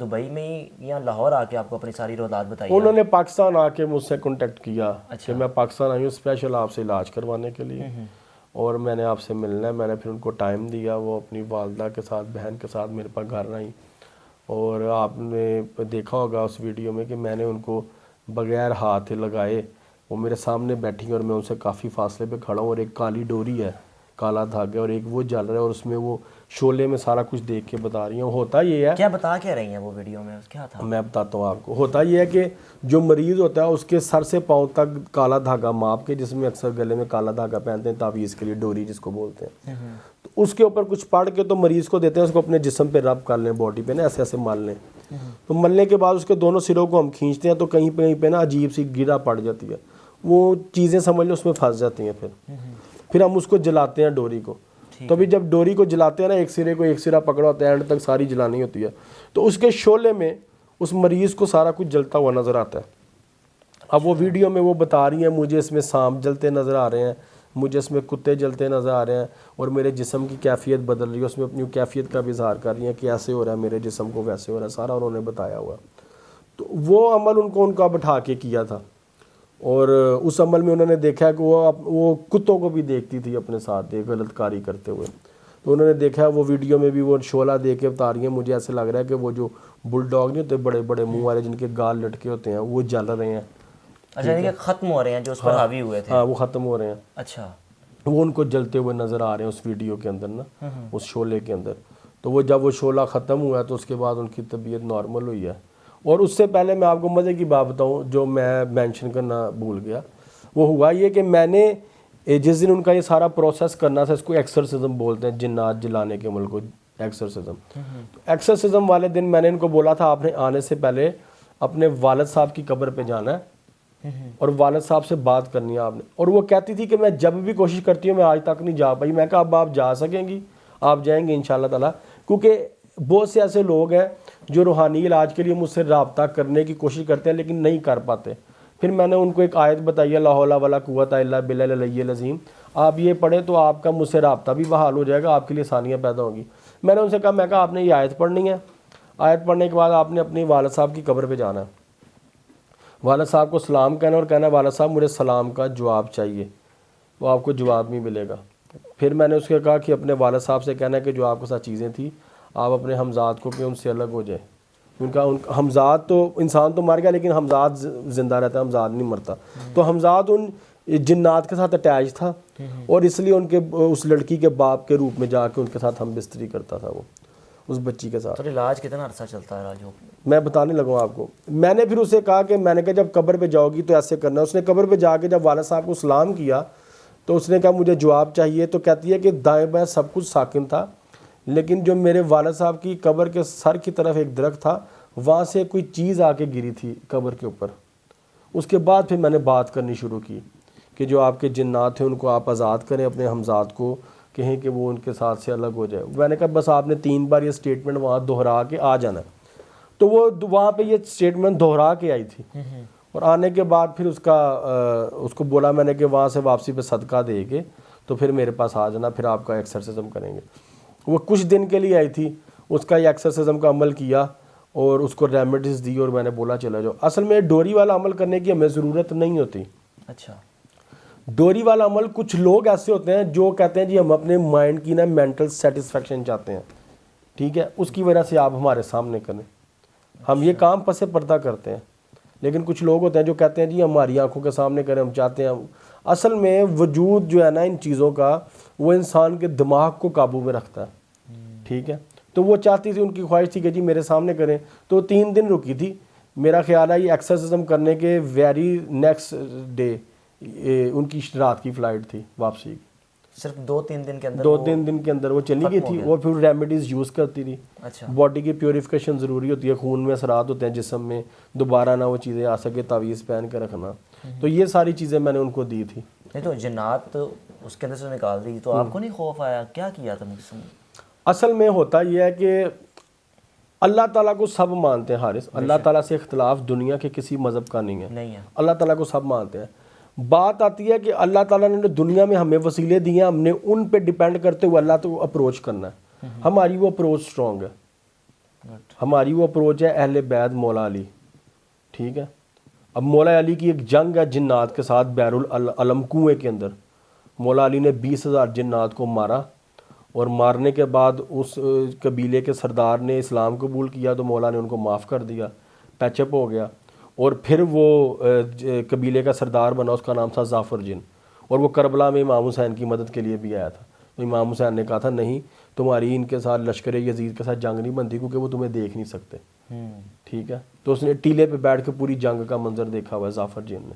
Dubai میں ہی یا لاہور آ کے آپ کو اپنی ساری روایات بتائی؟ انہوں نے پاکستان آ کے مجھ سے کانٹیکٹ کیا کہ میں پاکستان آئی ہوں اسپیشل آپ سے علاج کروانے کے لیے، اور میں نے آپ سے ملنا ہے۔ میں نے پھر ان کو ٹائم دیا، وہ اپنی والدہ کے ساتھ بہن کے ساتھ میرے پاس گھر آئیں، اور آپ نے دیکھا ہوگا اس ویڈیو میں کہ میں نے ان کو بغیر ہاتھ لگائے وہ میرے سامنے بیٹھی ہیں، اور میں ان سے کافی فاصلے پہ کھڑا ہوں، اور ایک کالی ڈوری ہے، کالا دھاگا، اور ایک وہ جل رہا ہے، اور اس میں وہ شعلے میں سارا کچھ دیکھ کے بتا رہی ہیں۔ ہوتا یہ ہے، کیا بتا کیا رہی ہیں وہ ویڈیو میں، کیا تھا؟ میں بتاتا ہوں آپ کو، ہوتا یہ ہے کہ جو مریض ہوتا ہے اس کے سر سے پاؤں تک کالا دھاگا ماپ کے، جس میں اکثر گلے میں کالا دھاگا پہنتے ہیں تعویذ کے لیے، ڈوری جس کو بولتے ہیں، تو اس کے اوپر کچھ پڑھ کے تو مریض کو دیتے ہیں، اس کو اپنے جسم پہ رب کر لیں، باڈی پہ نا ایسے ایسے مل لیں، تو ملنے کے بعد اس کے دونوں سروں کو ہم کھینچتے ہیں، تو کہیں پہ نا عجیب سی گرا پڑ جاتی ہے، وہ چیزیں سمجھ لو اس میں پھنس جاتی ہیں، پھر ہم اس کو جلاتے ہیں ڈوری کو۔ تو ابھی جب ڈوری کو جلاتے ہیں نا، ایک سرے کو ایک سرا پکڑا ہوتا ہے، اینڈ تک ساری جلانی ہوتی ہے، تو اس کے شعلے میں اس مریض کو سارا کچھ جلتا ہوا نظر آتا ہے۔ اب وہ ویڈیو میں وہ بتا رہی ہیں مجھے اس میں سانپ جلتے نظر آ رہے ہیں، مجھے اس میں کتے جلتے نظر آ رہے ہیں، اور میرے جسم کی کیفیت بدل رہی ہے، اس میں اپنی کیفیت کا بھی اظہار کر رہی ہیں کہ ایسے ہو رہا ہے میرے جسم کو، ویسے ہو رہا ہے، سارا انہوں نے بتایا ہوا۔ تو وہ عمل ان کا بٹھا کے کیا تھا، اور اس عمل میں انہوں نے دیکھا کہ وہ کتوں کو بھی دیکھتی تھی اپنے ساتھ ایک غلط کاری کرتے ہوئے، تو انہوں نے دیکھا وہ ویڈیو میں بھی وہ شعلہ دے کے بتا رہی ہیں مجھے ایسے لگ رہا ہے کہ وہ جو بل ڈاگ نہیں ہوتے بڑے بڑے منہ والے جن کے گال لٹکے ہوتے ہیں وہ جل رہے ہیں۔ اچھا، یہ ختم ہو رہے ہیں جو اس پر حاوی ہوئے تھے؟ ہاں، وہ ختم ہو رہے ہیں۔ اچھا، وہ ان کو جلتے ہوئے نظر آ رہے ہیں اس ویڈیو کے اندر نا، اس شعلے کے اندر۔ تو وہ جب وہ شعلہ ختم ہوا تو اس کے بعد ان کی طبیعت نارمل ہوئی ہے۔ اور اس سے پہلے میں آپ کو مزے کی بات بتاؤں جو میں مینشن کرنا بھول گیا، وہ ہوا یہ کہ میں نے جس دن ان کا یہ سارا پروسیس کرنا تھا، اس کو ایکسرسزم بولتے ہیں، جنات جلانے کے عمل کو ایکسرسزم۔ ایکسرسزم والے دن میں نے ان کو بولا تھا آپ نے آنے سے پہلے اپنے والد صاحب کی قبر پہ جانا ہے اور والد صاحب سے بات کرنی ہے آپ نے۔ اور وہ کہتی تھی کہ میں جب بھی کوشش کرتی ہوں میں آج تک نہیں جا پائی۔ میں کہا اب آپ جا سکیں گی، آپ جائیں گے انشاءاللہ تعالیٰ، کیونکہ بہت سے ایسے لوگ ہیں جو روحانی علاج کے لیے مجھ سے رابطہ کرنے کی کوشش کرتے ہیں لیکن نہیں کر پاتے۔ پھر میں نے ان کو ایک آیت بتائی ہے، لا حول ولا قوت الا باللہ العلی العظیم، آپ یہ پڑھیں تو آپ کا مجھ سے رابطہ بھی بحال ہو جائے گا، آپ کے لیے آسانیاں پیدا ہوں گی۔ میں نے ان سے کہا، میں کہا آپ نے یہ آیت پڑھنی ہے، آیت پڑھنے کے بعد آپ نے اپنی والد صاحب کی قبر پہ جانا ہے، والد صاحب کو سلام کہنا اور کہنا والد صاحب مجھے سلام کا جواب چاہیے، وہ آپ کو جواب نہیں ملے گا۔ پھر میں نے اس کو کہا کہ اپنے والد صاحب سے کہنا ہے کہ جو آپ کے ساتھ چیزیں تھیں آپ اپنے حمزاد کو کہ ان سے الگ ہو جائے، ان کا حمزاد تو انسان تو مر گیا لیکن حمزاد زندہ رہتا ہے، حمزاد نہیں مرتا۔ تو حمزاد ان جنات کے ساتھ اٹیچ تھا، اور اس لیے ان کے اس لڑکی کے باپ کے روپ میں جا کے ان کے ساتھ ہم بستری کرتا تھا وہ اس بچی کے ساتھ۔ تو علاج کتنا عرصہ چلتا ہے علاج؟ میں بتانے لگا ہوں آپ کو۔ میں نے پھر اسے کہا کہ میں نے کہا جب قبر پہ جاؤ گی تو ایسے کرنا ہے۔ اس نے قبر پہ جا کے جب والد صاحب کو سلام کیا تو اس نے کہا مجھے جواب چاہیے، تو کہتی ہے کہ دائیں بائیں سب کچھ ساکن تھا، لیکن جو میرے والد صاحب کی قبر کے سر کی طرف ایک درخت تھا وہاں سے کوئی چیز آ کے گری تھی قبر کے اوپر۔ اس کے بعد پھر میں نے بات کرنی شروع کی کہ جو آپ کے جنات ہیں ان کو آپ آزاد کریں، اپنے حمزاد کو کہیں کہ وہ ان کے ساتھ سے الگ ہو جائے۔ میں نے کہا بس آپ نے 3 بار یہ سٹیٹمنٹ وہاں دہرا کے آ جانا ہے۔ تو وہ وہاں پہ یہ سٹیٹمنٹ دہرا کے آئی تھی، اور آنے کے بعد پھر اس کو بولا میں نے کہ وہاں سے واپسی پہ صدقہ دے کے تو پھر میرے پاس آ جانا، پھر آپ کا ایکسرسزم کریں گے۔ وہ کچھ دن کے لیے آئی تھی، اس کا یہ ایکسرسزم کا عمل کیا اور اس کو ریمیڈیز دی، اور میں نے بولا چلا جاؤ۔ اصل میں ڈوری والا عمل کرنے کی ہمیں ضرورت نہیں ہوتی۔ اچھا، ڈوری والا عمل کچھ لوگ ایسے ہوتے ہیں جو کہتے ہیں جی ہم اپنے مائنڈ کی نا مینٹل سیٹسفیکشن چاہتے ہیں، ٹھیک ہے، اس کی وجہ سے آپ ہمارے سامنے کریں، ہم یہ کام پس پردہ کرتے ہیں۔ لیکن کچھ لوگ ہوتے ہیں جو کہتے ہیں جی ہماری آنکھوں کے سامنے کریں، ہم چاہتے ہیں۔ اصل میں وجود جو ہے نا ان چیزوں کا وہ انسان کے دماغ کو قابو میں رکھتا ہے، ٹھیک ہے۔ تو وہ چاہتی تھی، ان کی خواہش تھی کہ جی میرے سامنے کریں، تو 3 دن رکی تھی۔ میرا خیال ہے یہ ایکسرسزم کرنے کے ویری نیکسٹ ڈے ان کی رات کی فلائٹ تھی واپسی، صرف 2-3 دن کے اندر 2-3 دن کے اندر وہ چلی گئی تھی، اور پھر ریمیڈیز یوز کرتی تھی۔ اچھا، باڈی کی پیوریفیکیشن ضروری ہوتی ہے، خون میں اثرات ہوتے ہیں جسم میں، دوبارہ نہ وہ چیزیں آ سکے، تعویذ پہن کے رکھنا۔ تو یہ ساری چیزیں میں نے ان کو دی تھی۔ نہیں تو جنات اس کے اندر سے نکال دی تو آپ کو نہیں خوف آیا؟ کیا کیا تھا مجھ سے؟ اصل میں ہوتا یہ ہے کہ اللہ تعالیٰ کو سب مانتے ہیں حارث، اللہ تعالیٰ سے اختلاف دنیا کے کسی مذہب کا نہیں ہے، اللہ تعالیٰ کو سب مانتے ہیں۔ بات آتی ہے کہ اللہ تعالیٰ نے دنیا میں ہمیں وسیلے دیے ہیں، ہم نے ان پہ ڈیپینڈ کرتے ہوئے اللہ تو اپروچ کرنا ہے، ہماری وہ اپروچ سٹرونگ ہے، ہماری وہ اپروچ ہے اہل بیت مولا علی. ٹھیک ہے, اب مولا علی کی ایک جنگ ہے جنات کے ساتھ بیر العلم کنویں کے اندر. مولا علی نے 20,000 جنات کو مارا, اور مارنے کے بعد اس قبیلے کے سردار نے اسلام قبول کیا تو مولا نے ان کو معاف کر دیا, پیچ اپ ہو گیا. اور پھر وہ قبیلے کا سردار بنا, اس کا نام تھا ظافر جن, اور وہ کربلا میں امام حسین کی مدد کے لیے بھی آیا تھا. تو امام حسین نے کہا تھا نہیں تمہاری ان کے ساتھ لشکر یزید کے ساتھ جنگ نہیں بنتی کیونکہ وہ تمہیں دیکھ نہیں سکتے. ٹھیک ہے, تو اس نے ٹیلے پہ بیٹھ کے پوری جنگ کا منظر دیکھا ہوا ہے ظافر جن نے.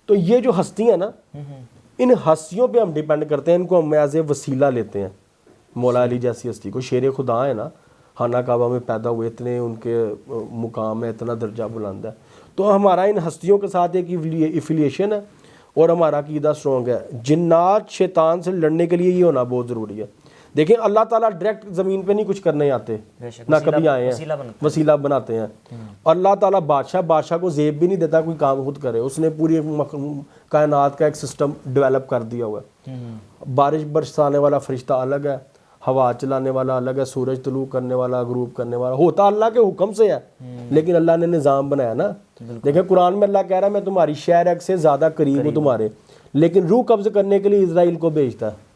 تو یہ جو ہستیاں نا, ان ہستیوں پہ ہم ڈیپینڈ کرتے ہیں, ان کو ہم ایز اے وسیلہ لیتے ہیں. مولا علی جیسی ہستی کو شیر خدا ہے نا, خانہ کعبہ میں پیدا ہوئے, اتنے ان کے مقام ہے, اتنا درجہ بلند ہے. تو ہمارا ان ہستیوں کے ساتھ ایک ایفیلیشن ہے اور ہمارا عقیدہ اسٹرانگ ہے. جنات شیطان سے لڑنے کے لیے یہ ہونا بہت ضروری ہے. دیکھیں اللہ تعالیٰ ڈائریکٹ زمین پہ نہیں کچھ کرنے آتے, نہ کبھی آئے ہیں, وسیلہ بناتے ہیں. اللہ تعالیٰ بادشاہ کو زیب بھی نہیں دیتا کوئی کام خود کرے, اس نے پوری کائنات کا ایک سسٹم ڈیولپ کر دیا ہوا ہے. بارش برسانے والا فرشتہ الگ ہے, ہوا چلانے والا الگ ہے, سورج طلوع کرنے والا غروب کرنے والا, ہوتا اللہ کے حکم سے ہے, لیکن اللہ نے نظام بنایا نا. دیکھیں قرآن میں اللہ کہہ رہا ہے میں تمہاری شہر سے زیادہ قریب ہوں تمہارے, لیکن روح قبض کرنے کے لیے اسرائیل کو بھیجتا ہے.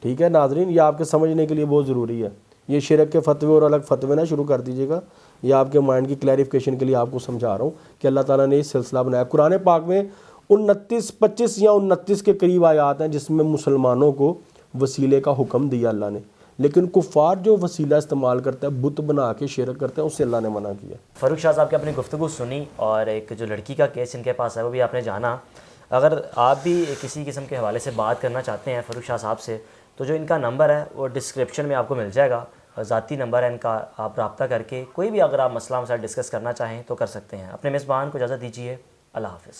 ٹھیک ہے ناظرین, یہ آپ کے سمجھنے کے لیے بہت ضروری ہے. یہ شرک کے فتوے اور الگ فتوے نہ شروع کر دیجیے گا, یہ آپ کے مائنڈ کی کلیریفیکیشن کے لیے آپ کو سمجھا رہا ہوں کہ اللہ تعالیٰ نے یہ سلسلہ بنایا. قرآن پاک میں 25 یا 29 کے قریب آیات ہیں جس میں مسلمانوں کو وسیلے کا حکم دیا اللہ نے, لیکن کفار جو وسیلہ استعمال کرتا ہے, بت بنا کے شرک کرتے ہیں, اس سے اللہ نے منع کیا. فاروق شاہ صاحب کی اپنی گفتگو سنی, اور ایک جو لڑکی کا کیس ان کے پاس ہے وہ بھی آپ نے جانا. اگر آپ بھی کسی قسم کے حوالے سے بات کرنا چاہتے ہیں فاروق شاہ صاحب سے, تو جو ان کا نمبر ہے وہ ڈسکرپشن میں آپ کو مل جائے گا, ذاتی نمبر ہے ان کا, آپ رابطہ کر کے کوئی بھی اگر آپ مسئلہ ڈسکس کرنا چاہیں تو کر سکتے ہیں. اپنے میزبان کو اجازت دیجیے, اللہ حافظ.